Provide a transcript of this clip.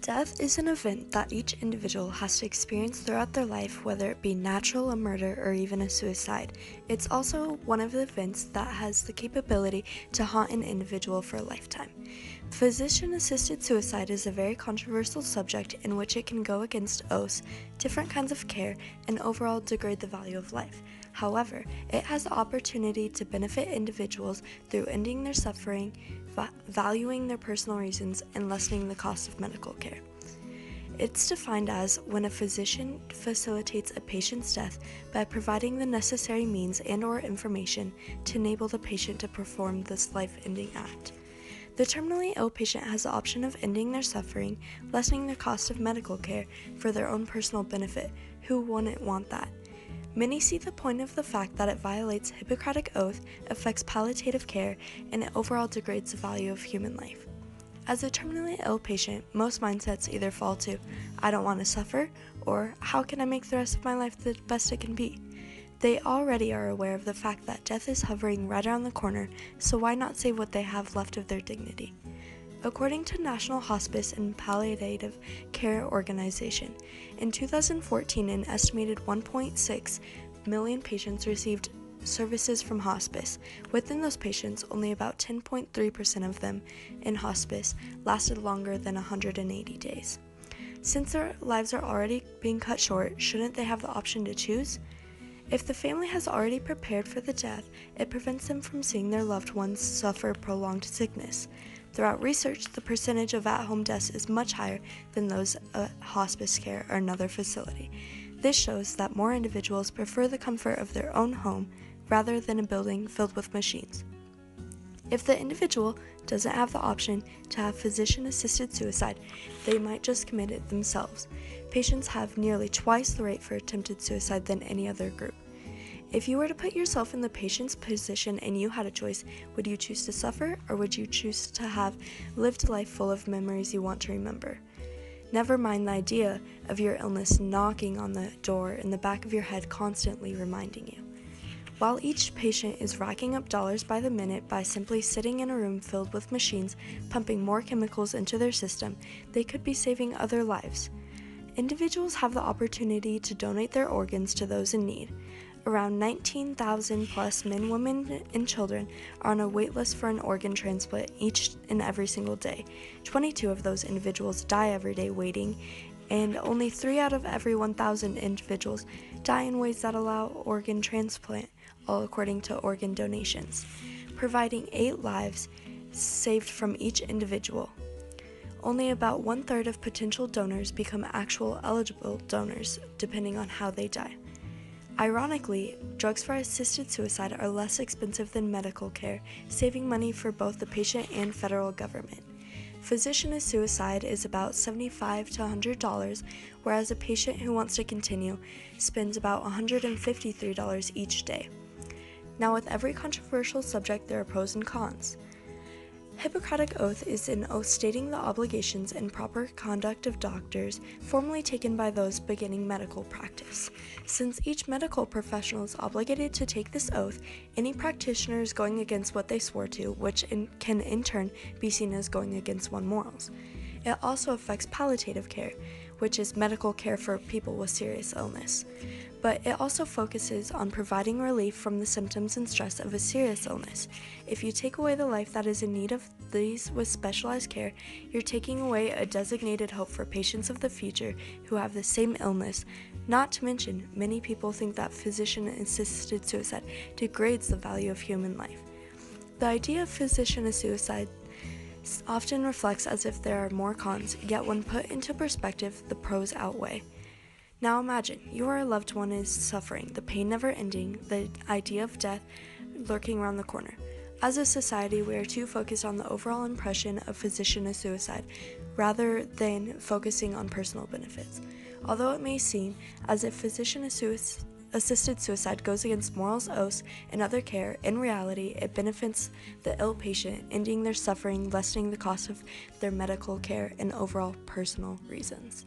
Death is an event that each individual has to experience throughout their life, whether it be natural, a murder, or even a suicide. It's also one of the events that has the capability to haunt an individual for a lifetime. Physician-assisted suicide is a very controversial subject in which it can go against oaths, different kinds of care, and overall degrade the value of life. However, it has the opportunity to benefit individuals through ending their suffering, valuing their personal reasons, and lessening the cost of medical care. It's defined as when a physician facilitates a patient's death by providing the necessary means and/or information to enable the patient to perform this life-ending act. The terminally ill patient has the option of ending their suffering, lessening the cost of medical care for their own personal benefit. Who wouldn't want that? Many see the point of the fact that it violates Hippocratic Oath, affects palliative care, and it overall degrades the value of human life. As a terminally ill patient, most mindsets either fall to, I don't want to suffer, or how can I make the rest of my life the best it can be? They already are aware of the fact that death is hovering right around the corner, so why not save what they have left of their dignity? According to National Hospice and Palliative Care Organization, in 2014 an estimated 1.6 million patients received services from hospice. Within those patients, only about 10.3% of them in hospice lasted longer than 180 days. Since their lives are already being cut short, shouldn't they have the option to choose? If the family has already prepared for the death, it prevents them from seeing their loved ones suffer prolonged sickness. Throughout research, the percentage of at-home deaths is much higher than those at hospice care or another facility. This shows that more individuals prefer the comfort of their own home rather than a building filled with machines. If the individual doesn't have the option to have physician-assisted suicide, they might just commit it themselves. Patients have nearly twice the rate for attempted suicide than any other group. If you were to put yourself in the patient's position and you had a choice, would you choose to suffer, or would you choose to have lived a life full of memories you want to remember? Never mind the idea of your illness knocking on the door in the back of your head, constantly reminding you. While each patient is racking up dollars by the minute by simply sitting in a room filled with machines pumping more chemicals into their system, they could be saving other lives. Individuals have the opportunity to donate their organs to those in need. Around 19,000 plus men, women, and children are on a wait list for an organ transplant each and every single day. 22 of those individuals die every day waiting, and only 3 out of every 1,000 individuals die in ways that allow organ transplant, all according to organ donations, providing 8 lives saved from each individual. Only about 1/3 of potential donors become actual eligible donors, depending on how they die. Ironically, drugs for assisted suicide are less expensive than medical care, saving money for both the patient and federal government. Physician-assisted suicide is about $75 to $100, whereas a patient who wants to continue spends about $153 each day. Now, with every controversial subject, there are pros and cons. Hippocratic Oath is an oath stating the obligations and proper conduct of doctors, formally taken by those beginning medical practice. Since each medical professional is obligated to take this oath, any practitioner is going against what they swore to, which can in turn be seen as going against one's morals. It also affects palliative care, which is medical care for people with serious illness. But it also focuses on providing relief from the symptoms and stress of a serious illness. If you take away the life that is in need of these with specialized care, you're taking away a designated hope for patients of the future who have the same illness. Not to mention, many people think that physician-assisted suicide degrades the value of human life. The idea of physician-assisted suicide often reflects as if there are more cons, yet when put into perspective, the pros outweigh. Now imagine, your loved one is suffering, the pain never ending, the idea of death lurking around the corner. As a society, we are too focused on the overall impression of physician-assisted suicide rather than focusing on personal benefits. Although it may seem as if physician-assisted suicide goes against morals, oaths, and other care, in reality, it benefits the ill patient, ending their suffering, lessening the cost of their medical care, and overall personal reasons.